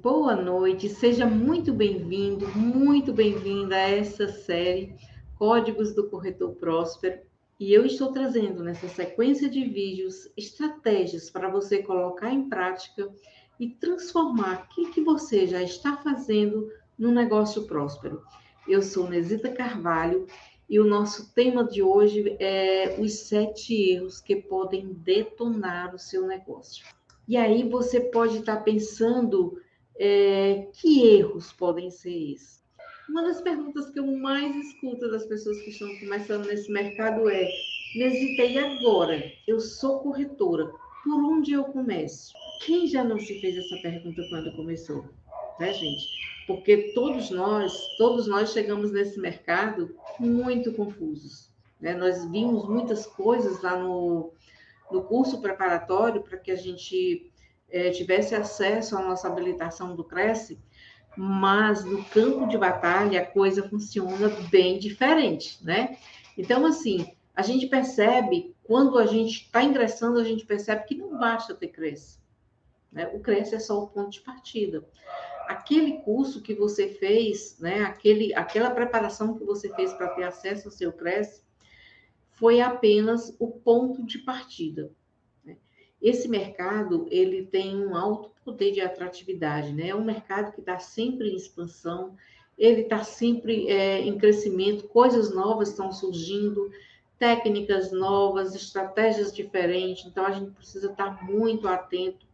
Boa noite, seja muito bem-vindo, muito bem-vinda a essa série Códigos do Corretor Próspero. E eu estou trazendo nessa sequência de vídeos estratégias para você colocar em prática e transformar o que você já está fazendo no negócio próspero. Eu sou Nesita Carvalho e o nosso tema de hoje é os 7 erros que podem detonar o seu negócio. E aí você pode estar pensando que erros podem ser esses? Uma das perguntas que eu mais escuto das pessoas que estão começando nesse mercado é: Nesita, e agora? Eu sou corretora, por onde eu começo? Quem já não se fez essa pergunta quando começou? Né, gente? Porque todos nós chegamos nesse mercado muito confusos. Né? Nós vimos muitas coisas lá no curso preparatório para que a gente tivesse acesso à nossa habilitação do Cresce, mas no campo de batalha a coisa funciona bem diferente, né? Então, assim, a gente percebe, quando a gente está ingressando, a gente percebe que não basta ter Cresce. Né? O Cresce é só o ponto de partida. Aquele curso que você fez, né? Aquela preparação que você fez para ter acesso ao seu Cresce, foi apenas o ponto de partida. Esse mercado, ele tem um alto poder de atratividade, né? É um mercado que está sempre em expansão, ele está sempre em crescimento, coisas novas estão surgindo, técnicas novas, estratégias diferentes, então a gente precisa estar muito atento,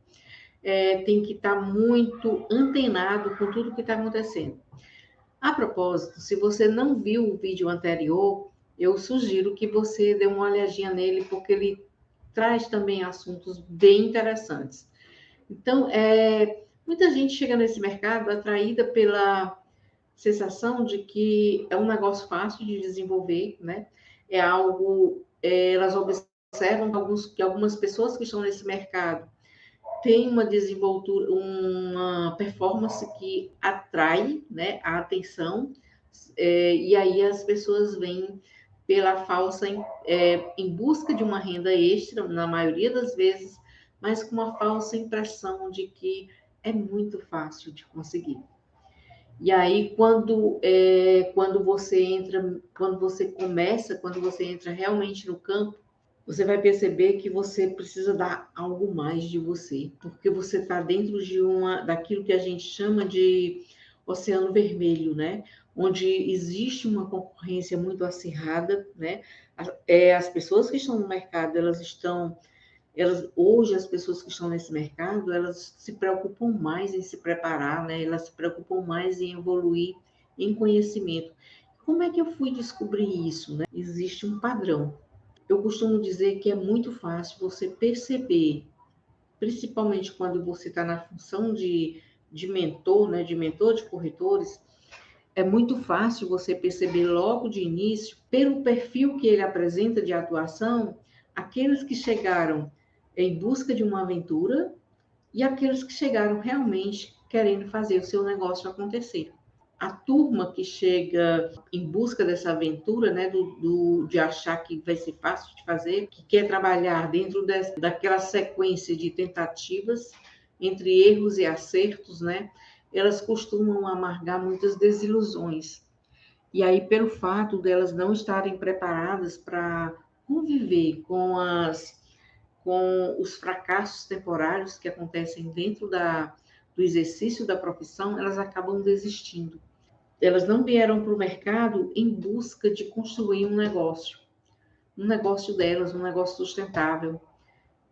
tem que estar muito antenado com tudo que está acontecendo. A propósito, se você não viu o vídeo anterior, eu sugiro que você dê uma olhadinha nele, porque ele traz também assuntos bem interessantes. Então, muita gente chega nesse mercado atraída pela sensação de que é um negócio fácil de desenvolver, né? É algo, elas observam que algumas pessoas que estão nesse mercado têm uma desenvoltura, uma performance que atrai, né, a atenção, e aí as pessoas vêm pela falsa, em busca de uma renda extra, na maioria das vezes, mas com uma falsa impressão de que é muito fácil de conseguir. E aí, quando você entra, quando você entra realmente no campo, você vai perceber que você precisa dar algo mais de você, porque você está dentro daquilo que a gente chama de oceano vermelho, né? Onde existe uma concorrência muito acirrada, né? As pessoas que estão no mercado, hoje as pessoas que estão nesse mercado, elas se preocupam mais em se preparar, né? Elas se preocupam mais em evoluir em conhecimento. Como é que eu fui descobrir isso, né? Existe um padrão. Eu costumo dizer que é muito fácil você perceber, principalmente quando você está na função de mentor, né, de mentor de corretores, é muito fácil você perceber logo de início, pelo perfil que ele apresenta de atuação, aqueles que chegaram em busca de uma aventura e aqueles que chegaram realmente querendo fazer o seu negócio acontecer. A turma que chega em busca dessa aventura, né, de achar que vai ser fácil de fazer, que quer trabalhar dentro daquela sequência de tentativas, entre erros e acertos, né, elas costumam amargar muitas desilusões. E aí, pelo fato delas não estarem preparadas para conviver com os fracassos temporários que acontecem dentro do exercício da profissão, elas acabam desistindo. Elas não vieram para o mercado em busca de construir um negócio delas, um negócio sustentável.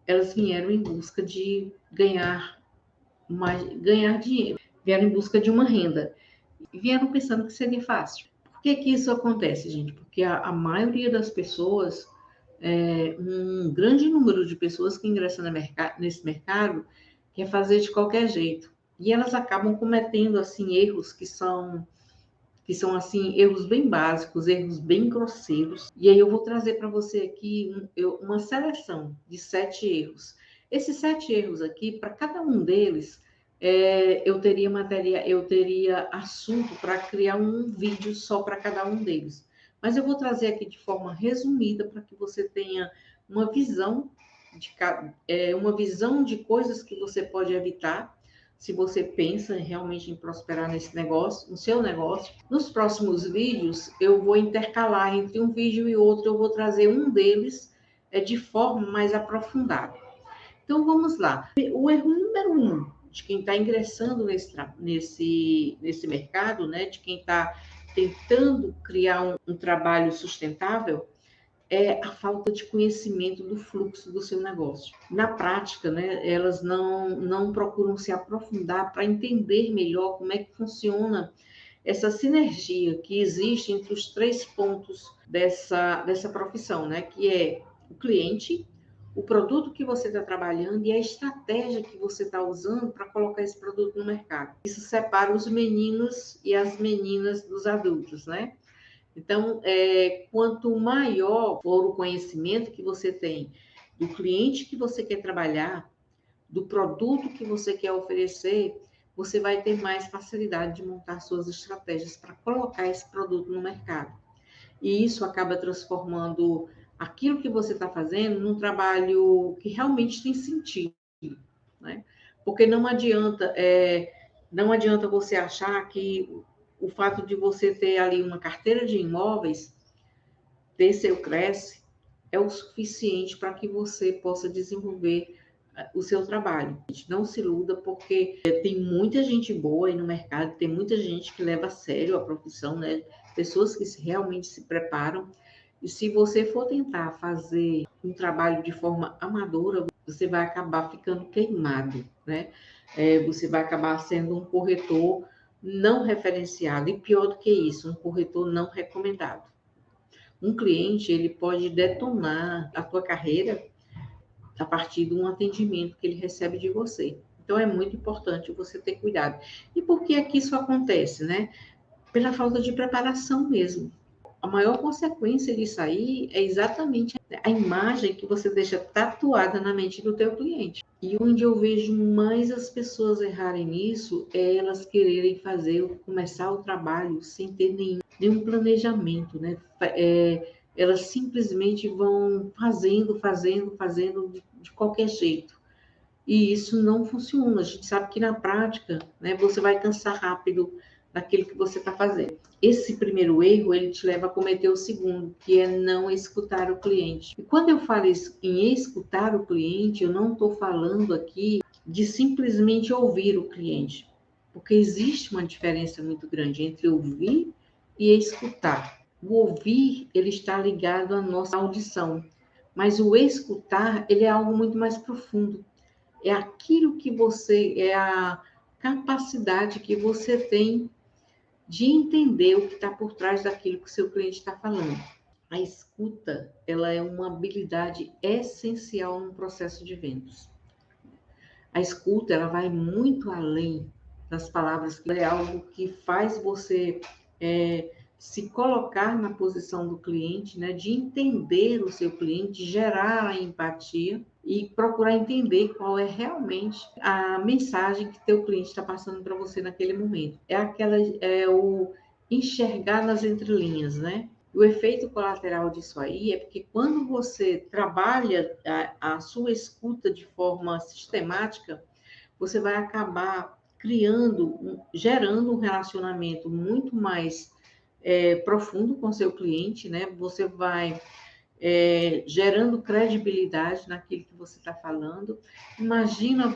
Elas vieram em busca de ganhar dinheiro, vieram em busca de uma renda. E vieram pensando que seria fácil. Por que que isso acontece, gente? Porque a maioria das pessoas, um grande número de pessoas que ingressam nesse mercado, quer fazer de qualquer jeito. E elas acabam cometendo, assim, erros que são assim, erros bem básicos, erros bem grosseiros. E aí eu vou trazer para você aqui uma seleção de 7 erros. Esses 7 erros aqui, para cada um deles, eu teria assunto para criar um vídeo só para cada um deles. Mas eu vou trazer aqui de forma resumida para que você tenha uma visão uma visão de coisas que você pode evitar se você pensa realmente em prosperar nesse negócio, no seu negócio. Nos próximos vídeos, eu vou intercalar entre um vídeo e outro, eu vou trazer um deles de forma mais aprofundada. Então, vamos lá. O erro número 1 de quem está ingressando nesse mercado, né, de quem está tentando criar um trabalho sustentável, é a falta de conhecimento do fluxo do seu negócio. Na prática, né, elas não procuram se aprofundar para entender melhor como é que funciona essa sinergia que existe entre os 3 pontos dessa profissão, né, que é o cliente, o produto que você está trabalhando e a estratégia que você está usando para colocar esse produto no mercado. Isso separa os meninos e as meninas dos adultos, né? Então, quanto maior for o conhecimento que você tem do cliente que você quer trabalhar, do produto que você quer oferecer, você vai ter mais facilidade de montar suas estratégias para colocar esse produto no mercado. E isso acaba transformando aquilo que você está fazendo num trabalho que realmente tem sentido, né? Porque não adianta você achar que o fato de você ter ali uma carteira de imóveis, ter seu Cresce, é o suficiente para que você possa desenvolver o seu trabalho. Não se iluda, porque tem muita gente boa aí no mercado, tem muita gente que leva a sério a profissão, né? Pessoas que realmente se preparam. E se você for tentar fazer um trabalho de forma amadora, você vai acabar ficando queimado, né? Você vai acabar sendo um corretor não referenciado. E pior do que isso, um corretor não recomendado. Um cliente, ele pode detonar a tua carreira a partir de um atendimento que ele recebe de você. Então, é muito importante você ter cuidado. E por que é que isso acontece, né? Pela falta de preparação mesmo. A maior consequência disso aí é exatamente a imagem que você deixa tatuada na mente do teu cliente. E onde eu vejo mais as pessoas errarem nisso é elas quererem começar o trabalho sem ter nenhum planejamento, né? Elas simplesmente vão fazendo de qualquer jeito. E isso não funciona. A gente sabe que na prática, né, você vai cansar rápido daquilo que você está fazendo. Esse primeiro erro, ele te leva a cometer o segundo, que é não escutar o cliente. E quando eu falo em escutar o cliente, eu não estou falando aqui de simplesmente ouvir o cliente, porque existe uma diferença muito grande entre ouvir e escutar. O ouvir, ele está ligado à nossa audição, mas o escutar, ele é algo muito mais profundo. É aquilo que é a capacidade que você tem de entender o que está por trás daquilo que o seu cliente está falando. A escuta, ela é uma habilidade essencial no processo de vendas. A escuta, ela vai muito além das palavras, é algo que faz você se colocar na posição do cliente, né, de entender o seu cliente, gerar a empatia e procurar entender qual é realmente a mensagem que teu cliente está passando para você naquele momento. É o enxergar nas entrelinhas, né? O efeito colateral disso aí é porque quando você trabalha a sua escuta de forma sistemática, você vai acabar gerando um relacionamento muito mais profundo com seu cliente, né? Você vai gerando credibilidade naquilo que você está falando. Imagina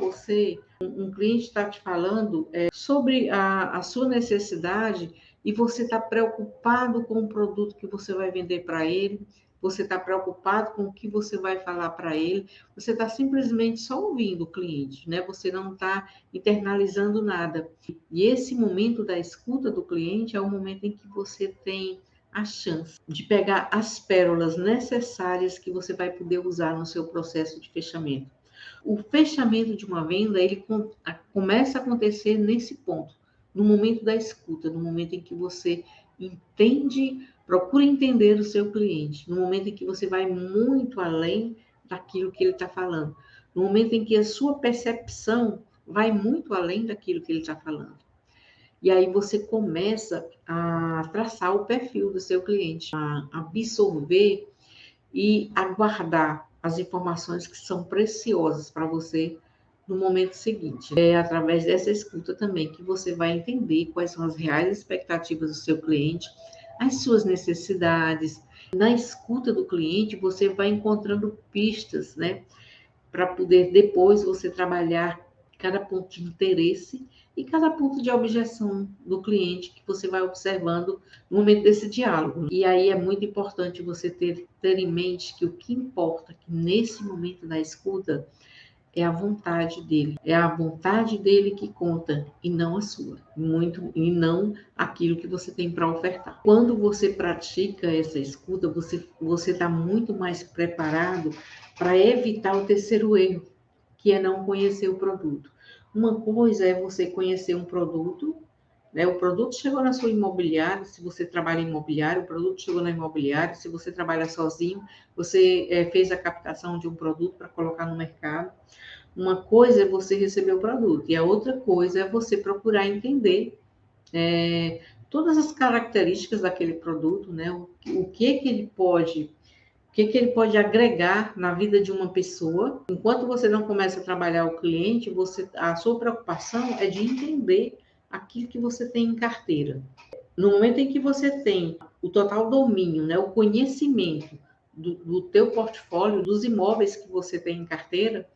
um cliente está te falando sobre a sua necessidade e você está preocupado com o produto que você vai vender para ele, você está preocupado com o que você vai falar para ele, você está simplesmente só ouvindo o cliente, né? Você não está internalizando nada. E esse momento da escuta do cliente é o momento em que você tem a chance de pegar as pérolas necessárias que você vai poder usar no seu processo de fechamento. O fechamento de uma venda, ele começa a acontecer nesse ponto, no momento da escuta, no momento em que você procura entender o seu cliente, no momento em que você vai muito além daquilo que ele está falando, no momento em que a sua percepção vai muito além daquilo que ele está falando. E aí você começa a traçar o perfil do seu cliente, a absorver e a guardar as informações que são preciosas para você no momento seguinte. É através dessa escuta também que você vai entender quais são as reais expectativas do seu cliente, as suas necessidades. Na escuta do cliente, você vai encontrando pistas, né, para poder depois você trabalhar cada ponto de interesse e cada ponto de objeção do cliente que você vai observando no momento desse diálogo. E aí é muito importante você ter em mente que o que importa que nesse momento da escuta é a vontade dele. É a vontade dele que conta e não a sua. Muito e não aquilo que você tem para ofertar. Quando você pratica essa escuta, você está muito mais preparado para evitar o terceiro erro, que é não conhecer o produto. Uma coisa é você conhecer um produto, né? O produto chegou na sua imobiliária, se você trabalha em imobiliário, o produto chegou na imobiliária, se você trabalha sozinho, você fez a captação de um produto para colocar no mercado. Uma coisa é você receber o produto e a outra coisa é você procurar entender todas as características daquele produto, né? O que ele pode agregar na vida de uma pessoa. Enquanto você não começa a trabalhar o cliente, a sua preocupação é de entender aquilo que você tem em carteira. No momento em que você tem o total domínio, né, o conhecimento do teu portfólio, dos imóveis que você tem em carteira,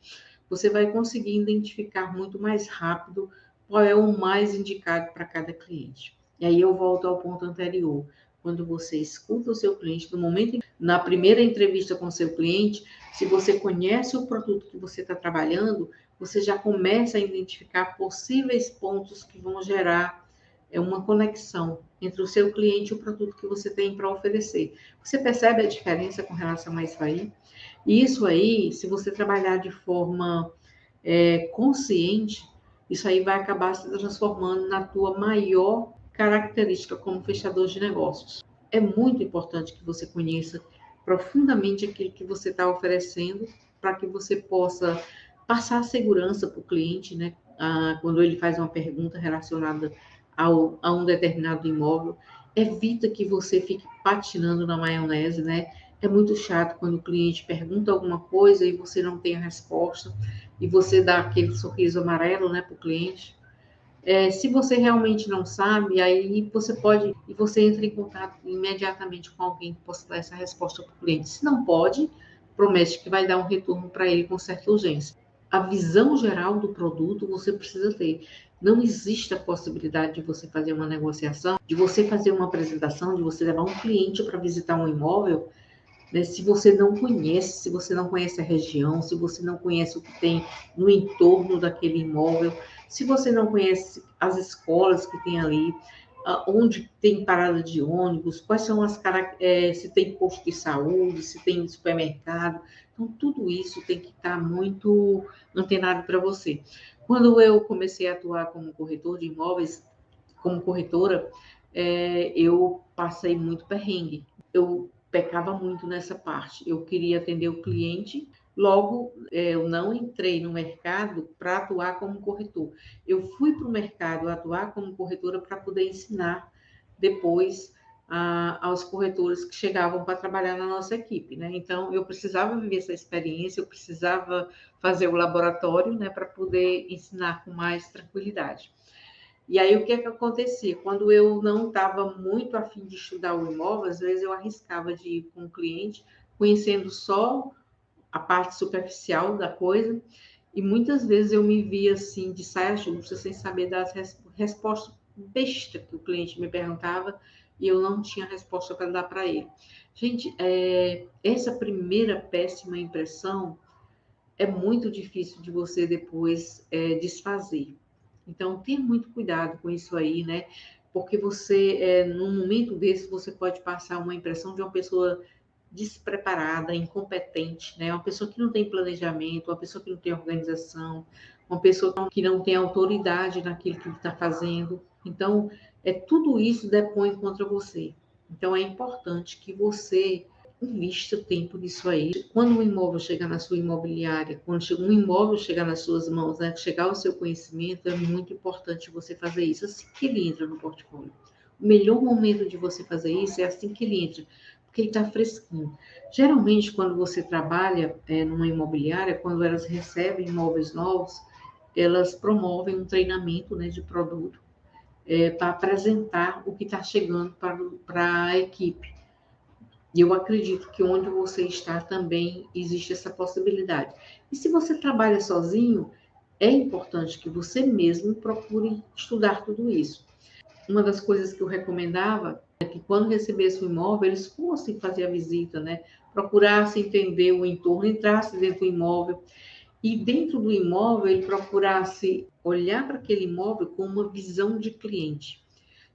você vai conseguir identificar muito mais rápido qual é o mais indicado para cada cliente. E aí eu volto ao ponto anterior. Quando você escuta o seu cliente, no momento, na primeira entrevista com o seu cliente, se você conhece o produto que você está trabalhando, você já começa a identificar possíveis pontos que vão gerar uma conexão entre o seu cliente e o produto que você tem para oferecer. Você percebe a diferença com relação a isso aí? E isso aí, se você trabalhar de forma consciente, isso aí vai acabar se transformando na tua maior característica como fechador de negócios. É muito importante que você conheça profundamente aquilo que você está oferecendo para que você possa passar a segurança para o cliente, né? Quando ele faz uma pergunta relacionada a um determinado imóvel, evita que você fique patinando na maionese, né? É muito chato quando o cliente pergunta alguma coisa e você não tem a resposta e você dá aquele sorriso amarelo, né, para o cliente. Se você realmente não sabe, aí você pode e você entra em contato imediatamente com alguém que possa dar essa resposta para o cliente. Se não pode, promete que vai dar um retorno para ele com certa urgência. A visão geral do produto você precisa ter. Não existe a possibilidade de você fazer uma negociação, de você fazer uma apresentação, de você levar um cliente para visitar um imóvel, né? Se você não conhece, se você não conhece a região, se você não conhece o que tem no entorno daquele imóvel, se você não conhece as escolas que tem ali, onde tem parada de ônibus, quais são se tem posto de saúde, se tem supermercado. Então, tudo isso tem que estar muito antenado para você. Quando eu comecei a atuar como corretor de imóveis, como corretora, eu passei muito perrengue. Eu pecava muito nessa parte. Eu queria atender o cliente, logo eu não entrei no mercado para atuar como corretor. Eu fui para o mercado atuar como corretora para poder ensinar depois aos corretores que chegavam para trabalhar na nossa equipe, né? Então eu precisava viver essa experiência, eu precisava fazer o laboratório, né, para poder ensinar com mais tranquilidade. E aí, o que é que acontecia? Quando eu não estava muito afim de estudar o imóvel, às vezes eu arriscava de ir com o cliente, conhecendo só a parte superficial da coisa, e muitas vezes eu me via assim, de saia justa, sem saber dar as respostas besta que o cliente me perguntava, e eu não tinha resposta para dar para ele. Gente, essa primeira péssima impressão é muito difícil de você depois desfazer. Então, tenha muito cuidado com isso aí, né? Porque num momento desse, você pode passar uma impressão de uma pessoa despreparada, incompetente, né? Uma pessoa que não tem planejamento, uma pessoa que não tem organização, uma pessoa que não tem autoridade naquilo que está fazendo. Então, tudo isso depõe contra você. Então, é importante que você invista tempo nisso aí. Quando um imóvel chegar na sua imobiliária, quando um imóvel chegar nas suas mãos, né, chegar ao seu conhecimento, é muito importante você fazer isso assim que ele entra no portfólio. O melhor momento de você fazer isso é assim que ele entra, porque ele está fresquinho. Geralmente, quando você trabalha numa imobiliária, quando elas recebem imóveis novos, elas promovem um treinamento, né, de produto para apresentar o que está chegando para a equipe. E eu acredito que onde você está também existe essa possibilidade. E se você trabalha sozinho, é importante que você mesmo procure estudar tudo isso. Uma das coisas que eu recomendava é que quando recebesse o imóvel, eles fossem fazer a visita, né? Procurassem entender o entorno, entrasse dentro do imóvel e dentro do imóvel ele procurasse olhar para aquele imóvel com uma visão de cliente.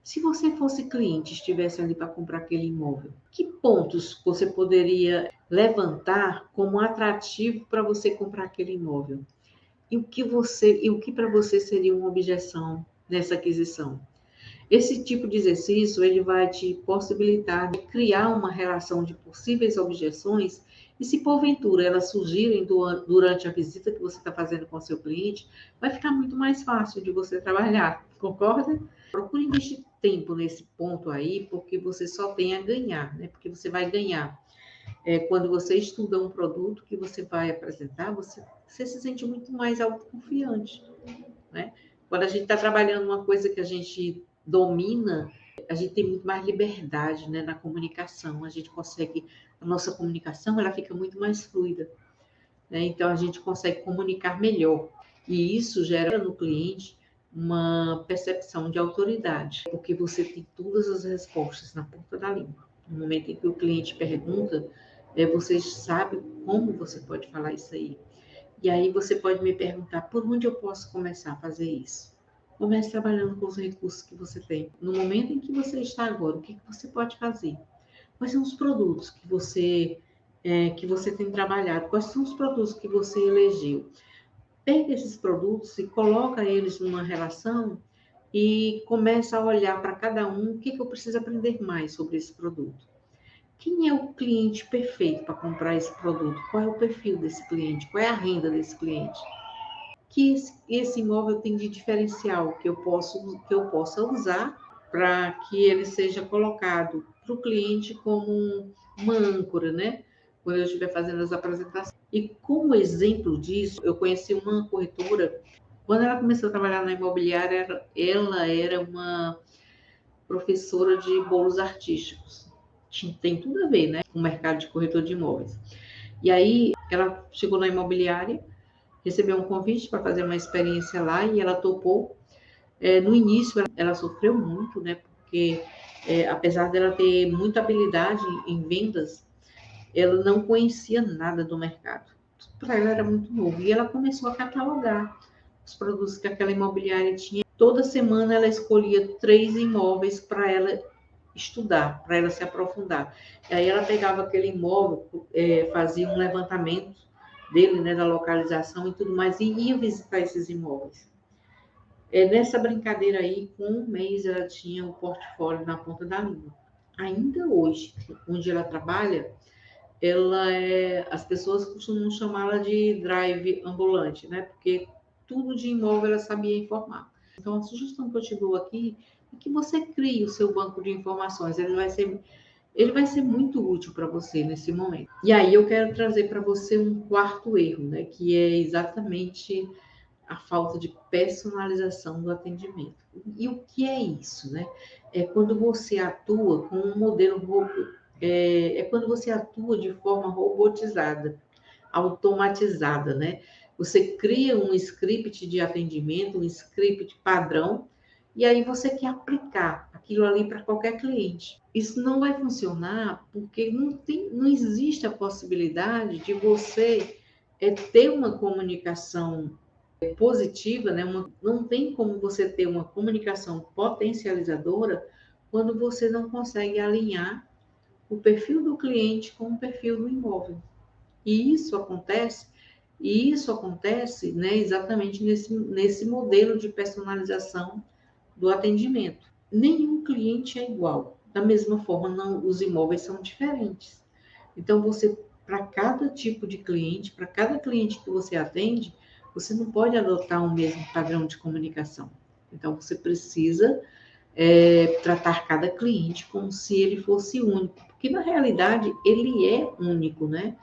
Se você fosse cliente, estivesse ali para comprar aquele imóvel, que pontos você poderia levantar como atrativo para você comprar aquele imóvel? E o que para você seria uma objeção nessa aquisição? Esse tipo de exercício ele vai te possibilitar de criar uma relação de possíveis objeções e se porventura elas surgirem durante a visita que você está fazendo com o seu cliente, vai ficar muito mais fácil de você trabalhar, concorda? Procure investir tempo nesse ponto aí, porque você só tem a ganhar, né? Porque você vai ganhar. Quando você estuda um produto que você vai apresentar, você se sente muito mais autoconfiante, né? Quando a gente está trabalhando uma coisa que a gente domina, a gente tem muito mais liberdade, né, na comunicação. A gente consegue, a nossa comunicação, ela fica muito mais fluida, né? Então a gente consegue comunicar melhor. E isso gera no cliente uma percepção de autoridade, porque você tem todas as respostas na ponta da língua. No momento em que o cliente pergunta, você sabe como você pode falar isso aí. E aí você pode me perguntar por onde eu posso começar a fazer isso. Comece trabalhando com os recursos que você tem. No momento em que você está agora, o que você pode fazer? Quais são os produtos que você tem trabalhado? Quais são os produtos que você elegeu? Pega esses produtos e coloca eles numa relação e começa a olhar para cada um o que eu preciso aprender mais sobre esse produto. Quem é o cliente perfeito para comprar esse produto? Qual é o perfil desse cliente? Qual é a renda desse cliente? Que esse imóvel tem de diferencial que eu possa usar para que ele seja colocado para o cliente como uma âncora, né? Quando eu estiver fazendo as apresentações. E como exemplo disso, eu conheci uma corretora. Quando ela começou a trabalhar na imobiliária, ela era uma professora de bolos artísticos. Tem tudo a ver, né, com o mercado de corretor de imóveis. E aí ela chegou na imobiliária, recebeu um convite para fazer uma experiência lá e ela topou. No início ela sofreu muito, né, porque apesar dela ter muita habilidade em vendas, ela não conhecia nada do mercado. Para ela era muito novo. E ela começou a catalogar os produtos que aquela imobiliária tinha. Toda semana ela escolhia 3 imóveis para ela estudar, para ela se aprofundar. E aí ela pegava aquele imóvel, fazia um levantamento dele, né, da localização e tudo mais, e ia visitar esses imóveis. Nessa brincadeira aí, com um mês ela tinha o portfólio na ponta da língua. Ainda hoje, onde ela trabalha, as pessoas costumam chamá-la de drive ambulante, né? Porque tudo de imóvel ela sabia informar. Então, a sugestão que eu te dou aqui é que você crie o seu banco de informações. Ele vai ser muito útil para você nesse momento. E aí eu quero trazer para você um quarto erro, né? Que é exatamente a falta de personalização do atendimento. E o que é isso, né? É quando você atua com um modelo quando você atua de forma robotizada, automatizada, né? Você cria um script de atendimento, um script padrão, e aí você quer aplicar aquilo ali para qualquer cliente. Isso não vai funcionar porque não existe a possibilidade de você ter uma comunicação positiva, né? Não tem como você ter uma comunicação potencializadora quando você não consegue alinhar o perfil do cliente com o perfil do imóvel. E isso acontece, né, exatamente nesse modelo de personalização do atendimento. Nenhum cliente é igual. Da mesma forma, os imóveis são diferentes. Então, para cada tipo de cliente, para cada cliente que você atende, você não pode adotar o mesmo padrão de comunicação. Então, você precisa tratar cada cliente como se ele fosse único, porque na realidade ele é único, né?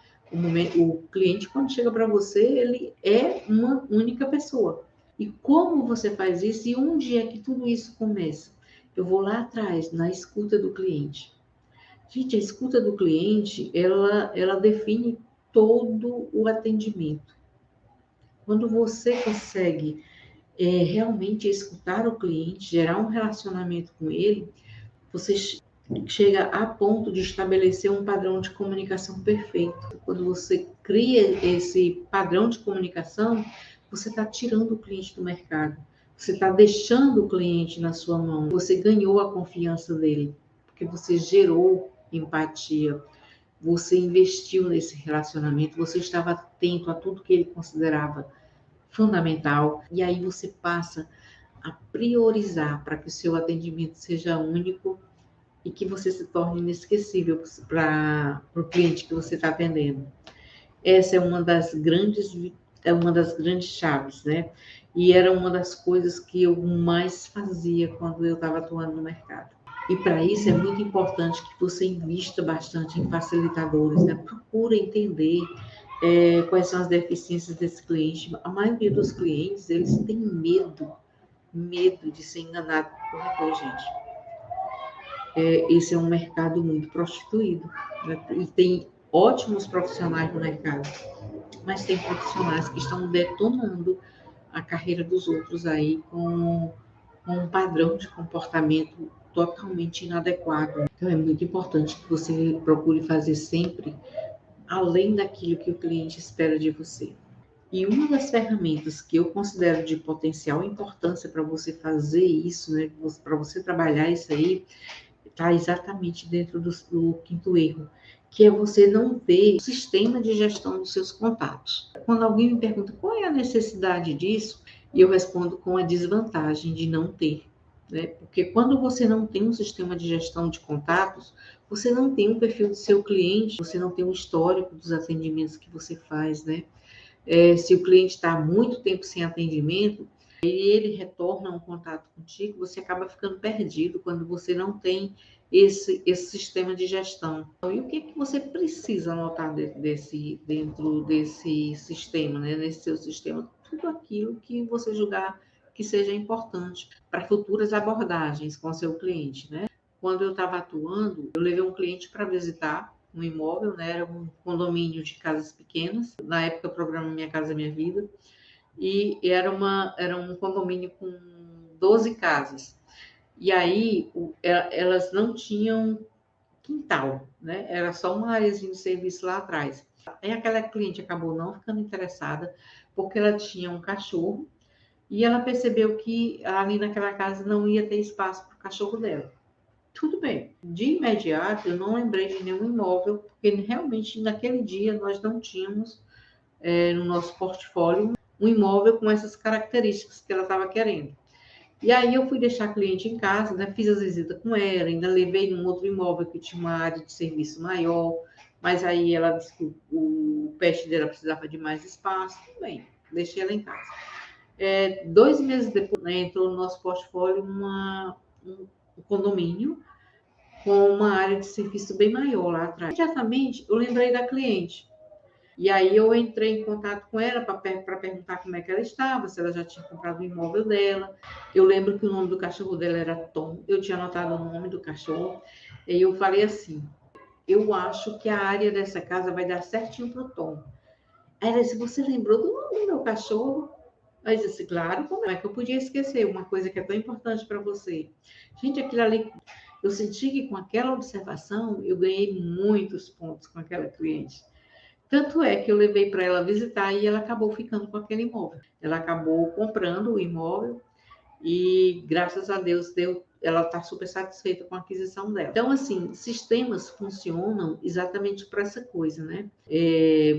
O cliente, quando chega para você, ele é uma única pessoa. E como você faz isso e onde é que tudo isso começa? Eu vou lá atrás, na escuta do cliente. Gente, a escuta do cliente, ela define todo o atendimento. Quando você consegue realmente escutar o cliente, gerar um relacionamento com ele, você chega a ponto de estabelecer um padrão de comunicação perfeito. Quando você cria esse padrão de comunicação, você está tirando o cliente do mercado. Você está deixando o cliente na sua mão. Você ganhou a confiança dele, porque você gerou empatia. Você investiu nesse relacionamento, você estava atento a tudo que ele considerava fundamental. E aí você passa a priorizar para que o seu atendimento seja único e que você se torne inesquecível para o cliente que você está atendendo. Essa é uma das grandes chaves, né? E era uma das coisas que eu mais fazia quando eu estava atuando no mercado. E para isso é muito importante que você invista bastante em facilitadores, né? Procura entender quais são as deficiências desse cliente. A maioria dos clientes, eles têm medo de ser enganado por corretor, gente. Esse é um mercado muito prostituído, né? E tem ótimos profissionais no mercado, mas tem profissionais que estão detonando a carreira dos outros aí com um padrão de comportamento totalmente inadequado. Então é muito importante que você procure fazer sempre além daquilo que o cliente espera de você. E uma das ferramentas que eu considero de potencial importância para você fazer isso, né, para você trabalhar isso aí, está exatamente dentro do quinto erro, que é você não ter um sistema de gestão dos seus contatos. Quando alguém me pergunta qual é a necessidade disso, eu respondo com a desvantagem de não ter. Né? Porque quando você não tem um sistema de gestão de contatos, você não tem um perfil do seu cliente, você não tem um histórico dos atendimentos que você faz, né? Se o cliente está há muito tempo sem atendimento, e ele retorna um contato contigo, você acaba ficando perdido quando você não tem esse sistema de gestão. E o que, que você precisa anotar dentro desse sistema, né? Nesse seu sistema? Tudo aquilo que você julgar que seja importante para futuras abordagens com o seu cliente, né? Quando eu estava atuando, eu levei um cliente para visitar um imóvel, né? Era um condomínio de casas pequenas. Na época, o programa Minha Casa Minha Vida. E era um condomínio com 12 casas. E aí, elas não tinham quintal, né? Era só uma áreazinha de serviço lá atrás. Aí aquela cliente acabou não ficando interessada, porque ela tinha um cachorro, e ela percebeu que ali naquela casa não ia ter espaço para o cachorro dela. Tudo bem. De imediato, eu não lembrei de nenhum imóvel, porque realmente naquele dia nós não tínhamos no nosso portfólio um imóvel com essas características que ela estava querendo. E aí eu fui deixar a cliente em casa, né? Fiz as visitas com ela, ainda levei num outro imóvel que tinha uma área de serviço maior, mas aí ela disse que o pet dela precisava de mais espaço. Tudo bem, deixei ela em casa. 2 meses depois, né, entrou no nosso portfólio um condomínio com uma área de serviço bem maior lá atrás. Imediatamente eu lembrei da cliente. E aí eu entrei em contato com ela para perguntar como é que ela estava, se ela já tinha comprado o imóvel dela. Eu lembro que o nome do cachorro dela era Tom, eu tinha anotado o nome do cachorro. E eu falei assim, eu acho que a área dessa casa vai dar certinho para o Tom. Aí ela disse, você lembrou do nome do meu cachorro? Aí eu disse, claro, como é que eu podia esquecer uma coisa que é tão importante para você? Gente, aquilo ali, eu senti que com aquela observação, eu ganhei muitos pontos com aquela cliente. Tanto é que eu levei para ela visitar e ela acabou ficando com aquele imóvel. Ela acabou comprando o imóvel e, graças a Deus, ela está super satisfeita com a aquisição dela. Então, assim, sistemas funcionam exatamente para essa coisa, né?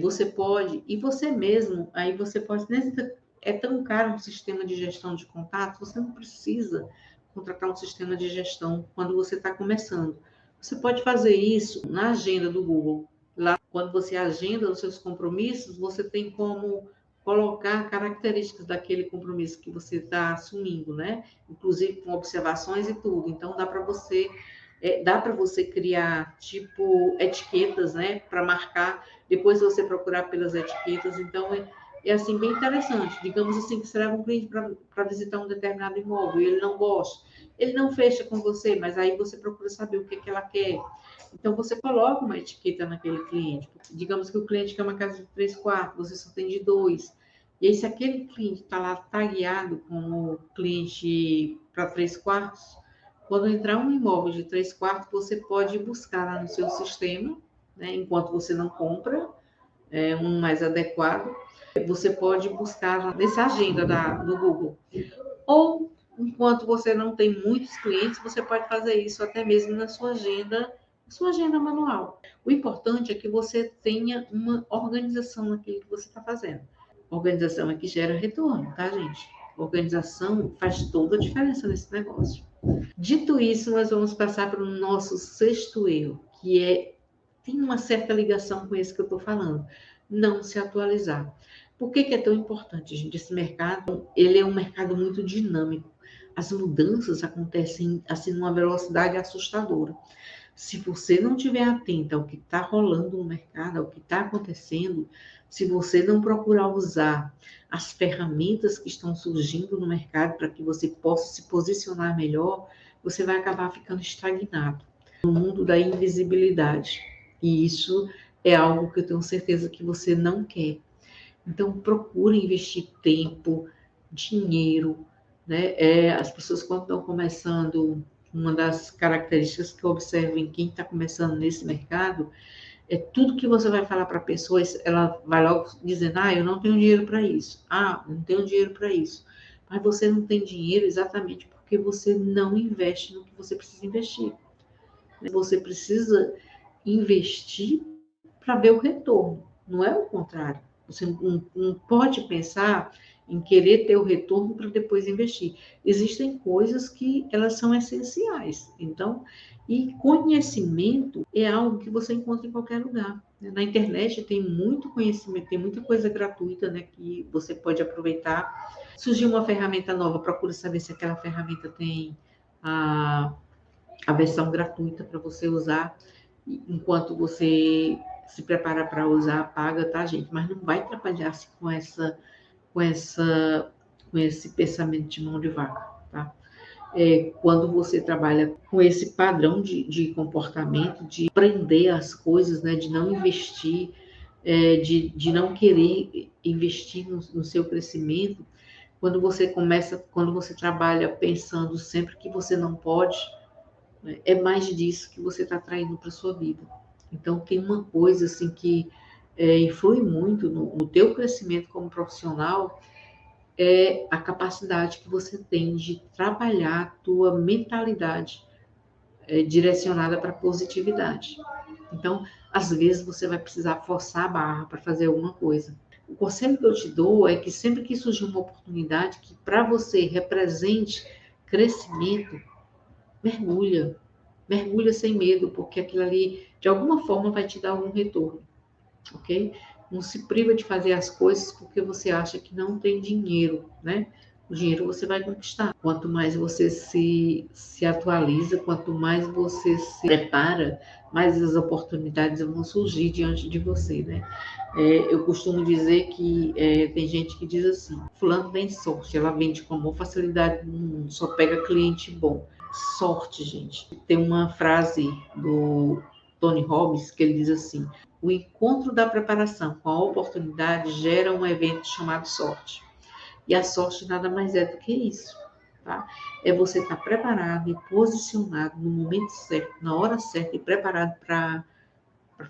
Você pode, e você mesmo, aí você pode, é tão caro um sistema de gestão de contato, você não precisa contratar um sistema de gestão quando você está começando. Você pode fazer isso na agenda do Google. Lá, quando você agenda os seus compromissos, você tem como colocar características daquele compromisso que você está assumindo, né? Inclusive com observações e tudo. Então dá para você criar tipo etiquetas, né? Para marcar. Depois você procurar pelas etiquetas. Então é assim bem interessante. Digamos assim que você leva um cliente para visitar um determinado imóvel e ele não gosta. Ele não fecha com você, mas aí você procura saber o que, que ela quer. Então você coloca uma etiqueta naquele cliente. Digamos que o cliente quer uma casa de 3 quartos, você só tem de 2. E aí, se aquele cliente está lá tagueado como cliente para 3 quartos, quando entrar um imóvel de 3 quartos, você pode buscar lá no seu sistema, né, enquanto você não compra um mais adequado, você pode buscar nessa agenda do Google. Ou, enquanto você não tem muitos clientes, você pode fazer isso até mesmo na sua agenda manual. O importante é que você tenha uma organização naquilo que você está fazendo. Organização é que gera retorno, tá, gente? Organização faz toda a diferença nesse negócio. Dito isso, nós vamos passar para o nosso sexto erro, que tem uma certa ligação com esse que eu estou falando, não se atualizar. Por que é tão importante, gente? Esse mercado, ele é um mercado muito dinâmico. As mudanças acontecem assim numa velocidade assustadora. Se você não estiver atento ao que está rolando no mercado, ao que está acontecendo, se você não procurar usar as ferramentas que estão surgindo no mercado para que você possa se posicionar melhor, você vai acabar ficando estagnado no mundo da invisibilidade. E isso é algo que eu tenho certeza que você não quer. Então, procure investir tempo, dinheiro, né? As pessoas, quando estão começando, uma das características que eu observo em quem está começando nesse mercado é tudo que você vai falar para a pessoa, ela vai logo dizendo: eu não tenho dinheiro para isso. Não tenho dinheiro para isso. Mas você não tem dinheiro exatamente porque você não investe no que você precisa investir. Você precisa investir para ver o retorno, não é o contrário. Você não pode pensar em querer ter o retorno para depois investir. Existem coisas que elas são essenciais. Então, e conhecimento é algo que você encontra em qualquer lugar. Na internet tem muito conhecimento, tem muita coisa gratuita, né, que você pode aproveitar. Surgiu uma ferramenta nova, procure saber se aquela ferramenta tem a versão gratuita para você usar enquanto você se prepara para usar, paga, tá, gente? Mas não vai trabalhar-se com essa, com esse pensamento de mão de vaca, tá? Quando você trabalha com esse padrão de comportamento, de aprender as coisas, né, de não investir, de não querer investir no seu crescimento, quando você trabalha pensando sempre que você não pode, é mais disso que você está traindo para sua vida. Então, tem uma coisa assim que influi muito no teu crescimento como profissional, é a capacidade que você tem de trabalhar a tua mentalidade direcionada para a positividade. Então, às vezes você vai precisar forçar a barra para fazer alguma coisa. O conselho que eu te dou é que sempre que surgir uma oportunidade que para você represente crescimento, mergulha. Mergulha sem medo, porque aquilo ali, de alguma forma, vai te dar algum retorno, ok? Não se priva de fazer as coisas porque você acha que não tem dinheiro, né? O dinheiro você vai conquistar. Quanto mais você se atualiza, quanto mais você se prepara, mais as oportunidades vão surgir diante de você, né? Eu costumo dizer que tem gente que diz assim: fulano tem sorte, ela vende com a maior facilidade no mundo, só pega cliente bom. Sorte, gente. Tem uma frase do Tony Robbins que ele diz assim: o encontro da preparação com a oportunidade gera um evento chamado sorte. E a sorte nada mais é do que isso, tá? É você estar preparado e posicionado no momento certo, na hora certa e preparado para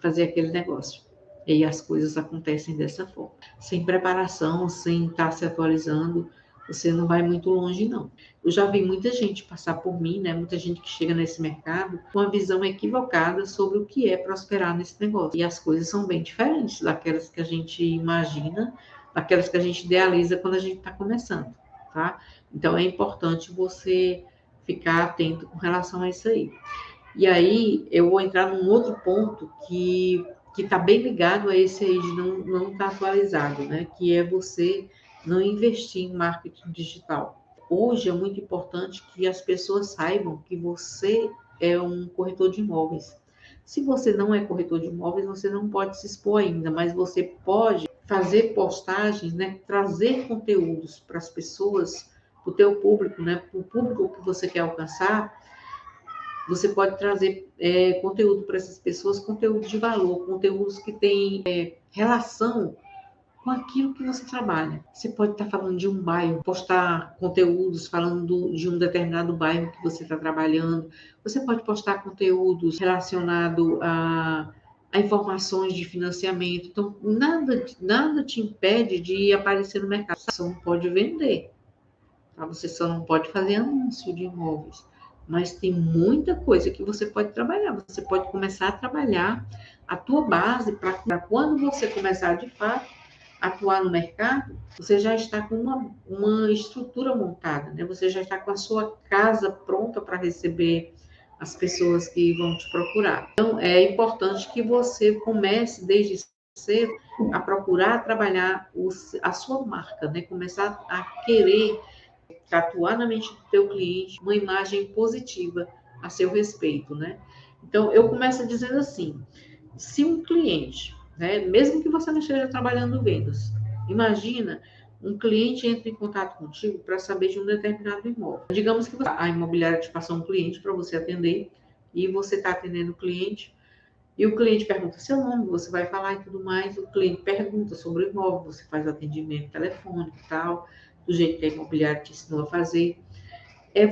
fazer aquele negócio. E aí as coisas acontecem dessa forma. Sem preparação, sem estar se atualizando, você não vai muito longe, não. Eu já vi muita gente passar por mim, né? Muita gente que chega nesse mercado com uma visão equivocada sobre o que é prosperar nesse negócio. E as coisas são bem diferentes daquelas que a gente imagina, daquelas que a gente idealiza quando a gente está começando, tá? Então é importante você ficar atento com relação a isso aí. E aí eu vou entrar num outro ponto que está bem ligado a esse aí de não estar atualizado, né? Que é você não investir em marketing digital. Hoje é muito importante que as pessoas saibam que você é um corretor de imóveis. Se você não é corretor de imóveis, você não pode se expor ainda, mas você pode fazer postagens, né? Trazer conteúdos para as pessoas, para o teu público, né? Para o público que você quer alcançar, você pode trazer conteúdo para essas pessoas, conteúdo de valor, conteúdos que têm relação com aquilo que você trabalha. Você pode estar falando de um bairro, postar conteúdos falando de um determinado bairro que você está trabalhando. Você pode postar conteúdos relacionados a informações de financiamento. Então, nada te impede de aparecer no mercado. Você só não pode vender, tá? Você só não pode fazer anúncio de imóveis. Mas tem muita coisa que você pode trabalhar. Você pode começar a trabalhar a tua base para quando você começar de fato atuar no mercado, você já está com uma estrutura montada, né? Você já está com a sua casa pronta para receber as pessoas que vão te procurar. Então, é importante que você comece desde cedo a procurar trabalhar a sua marca, né? Começar a querer tatuar na mente do teu cliente uma imagem positiva a seu respeito, né? Então, eu começo dizendo assim, se um cliente, né, mesmo que você não esteja trabalhando vendas, imagina um cliente entra em contato contigo para saber de um determinado imóvel. Digamos que a imobiliária te passou um cliente para você atender e você está atendendo o cliente e o cliente pergunta seu nome, você vai falar e tudo mais, o cliente pergunta sobre o imóvel, você faz o atendimento telefônico e tal, do jeito que a imobiliária te ensinou a fazer.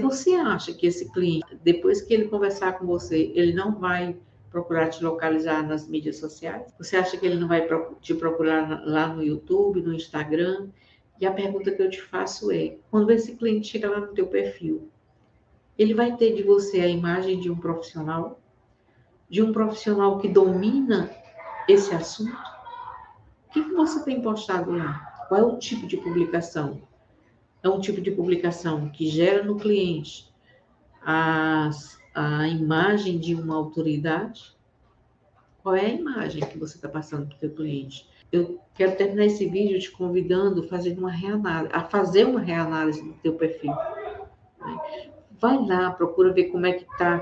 Você acha que esse cliente, depois que ele conversar com você, ele não vai procurar te localizar nas mídias sociais? Você acha que ele não vai te procurar lá no YouTube, no Instagram? E a pergunta que eu te faço é, quando esse cliente chega lá no teu perfil, ele vai ter de você a imagem de um profissional? De um profissional que domina esse assunto? O que você tem postado lá? Qual é o tipo de publicação? É um tipo de publicação que gera no cliente a imagem de uma autoridade? Qual é a imagem que você está passando para o seu cliente? Eu quero terminar esse vídeo te convidando a fazer uma reanálise do teu perfil. Né? Vai lá, procura ver como é que está,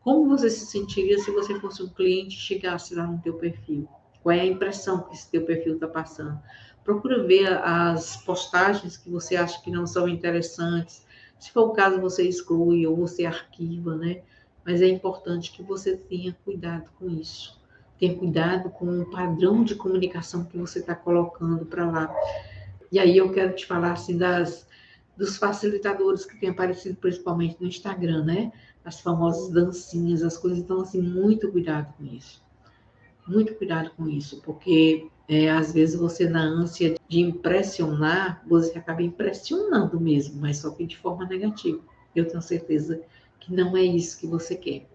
como você se sentiria se você fosse um cliente e chegasse lá no teu perfil. Qual é a impressão que esse teu perfil está passando? Procura ver as postagens que você acha que não são interessantes. Se for o caso, você exclui ou você arquiva, né? Mas é importante que você tenha cuidado com isso. Tenha cuidado com o padrão de comunicação que você está colocando para lá. E aí eu quero te falar assim dos facilitadores que têm aparecido principalmente no Instagram, né? As famosas dancinhas, as coisas. Então, assim, muito cuidado com isso. Muito cuidado com isso, porque às vezes você, na ânsia de impressionar, você acaba impressionando mesmo, mas só que de forma negativa. Eu tenho certeza que não é isso que você quer.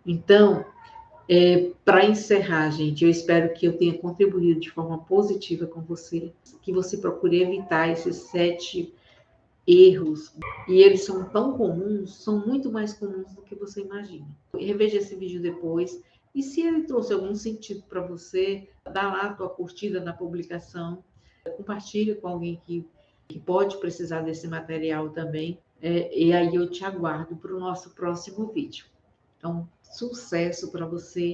Então, para encerrar, gente, eu espero que eu tenha contribuído de forma positiva com você, que você procure evitar esses 7 erros, e eles são tão comuns, são muito mais comuns do que você imagina. Reveja esse vídeo depois, e se ele trouxe algum sentido para você, dá lá a tua curtida na publicação, compartilha com alguém que pode precisar desse material também, e aí eu te aguardo para o nosso próximo vídeo. Então, sucesso para você!